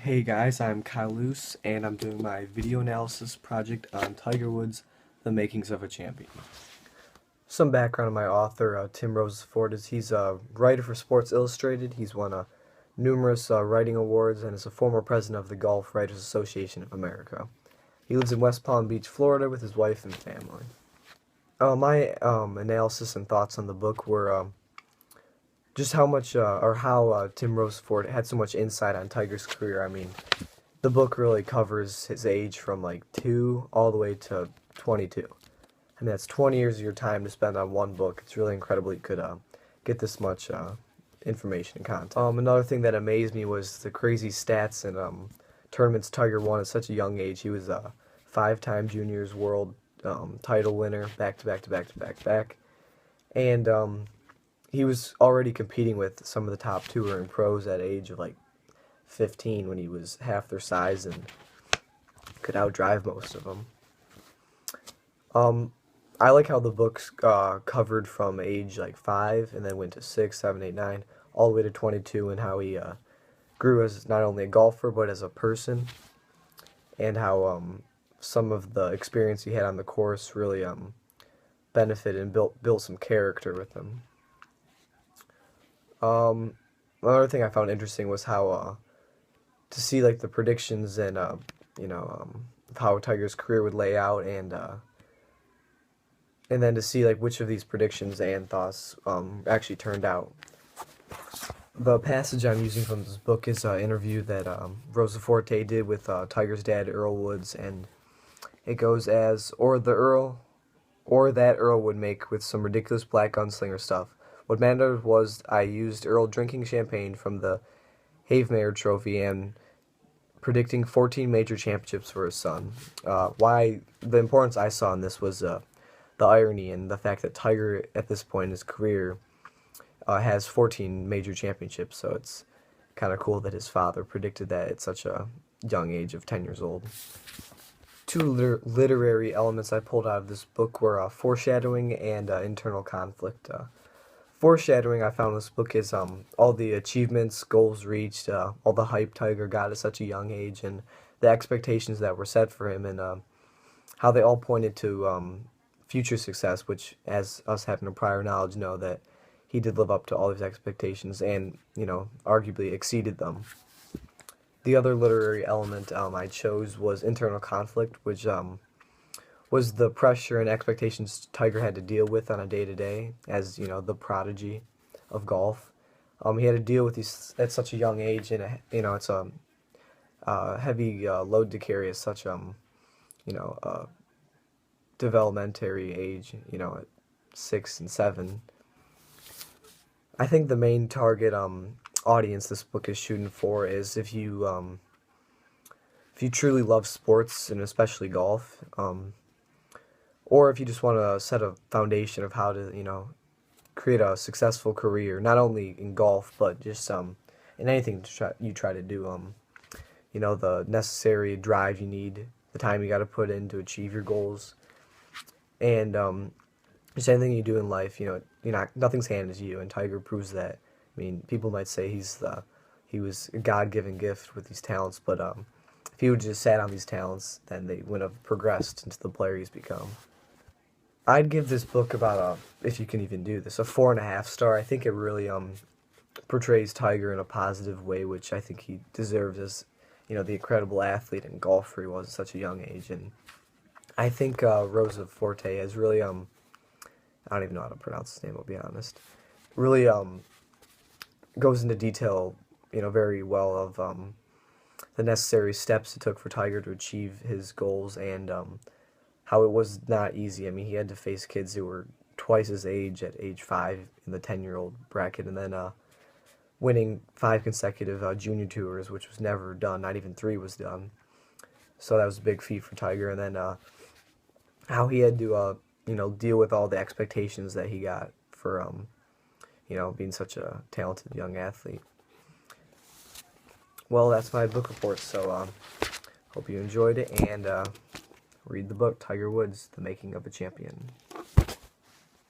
Hey guys, I'm Luce, and I'm doing my video analysis project on Tiger Woods, The Makings of a Champion. Some background on my author, Tim Rosefort, is he's a writer for Sports Illustrated. He's won numerous writing awards and is a former president of the Golf Writers Association of America. He lives in West Palm Beach, Florida with his wife and family. My analysis and thoughts on the book were just how much, how Tim Rosefort had so much insight on Tiger's career. I mean, the book really covers his age from like 2 all the way to 22. I mean, that's 20 years of your time to spend on one book. It's really incredible you could get this much information and content. Another thing that amazed me was the crazy stats and tournaments Tiger won at such a young age. He was a 5-time juniors world title winner, back to back to back to back to back, and he was already competing with some of the top touring pros at age of like 15 when he was half their size and could outdrive most of them. I like how the book's covered from age like 5 and then went to 6, 7, 8, 9, all the way to 22, and how he grew as not only a golfer but as a person, and how some of the experience he had on the course really benefited and built some character with him. Another thing I found interesting was how to see like the predictions and how Tiger's career would lay out, and then to see like which of these predictions and thoughts actually turned out. The passage I'm using from this book is an interview that Rosefort did with Tiger's dad, Earl Woods, and it goes as, or that Earl would make with some ridiculous black gunslinger stuff. What mattered was I used Earl drinking champagne from the Havemere Trophy and predicting 14 major championships for his son. Why the importance I saw in this was the irony and the fact that Tiger, at this point in his career, has 14 major championships, so it's kind of cool that his father predicted that at such a young age of 10 years old. Two literary elements I pulled out of this book were foreshadowing and internal conflict. Foreshadowing I found in this book is all the achievements, goals reached, all the hype Tiger got at such a young age, and the expectations that were set for him, and how they all pointed to future success, which, as us having a prior knowledge, know that he did live up to all these expectations and, arguably exceeded them. The other literary element I chose was internal conflict, which was the pressure and expectations Tiger had to deal with on a day-to-day as, the prodigy of golf. He had to deal with these at such a young age, and, it's a heavy load to carry at such, developmentary age, at 6 and 7. I think the main target audience this book is shooting for is if you truly love sports, and especially golf, or if you just want to set a foundation of how to, create a successful career, not only in golf, but just in anything you try to do. The necessary drive you need, the time you got to put in to achieve your goals, and just anything you do in life, nothing's handed to you, and Tiger proves that. I mean, people might say he was a God-given gift with these talents, but if he would just sat on these talents, then they wouldn't have progressed into the player he's become. I'd give this book about if you can even do this, a 4.5 star. I think it really portrays Tiger in a positive way, which I think he deserves as, the incredible athlete and golfer he was at such a young age. And I think Rosefort has really, I don't even know how to pronounce his name, I'll be honest, really goes into detail, very well of the necessary steps it took for Tiger to achieve his goals, and how it was not easy. I mean, he had to face kids who were twice his age at age 5 in the 10-year-old bracket, and then winning 5 consecutive junior tours, which was never done. Not even 3 was done. So that was a big feat for Tiger. And then how he had to, deal with all the expectations that he got for, being such a talented young athlete. Well, that's my book report, so hope you enjoyed it, and read the book, Tiger Woods, The Making of a Champion.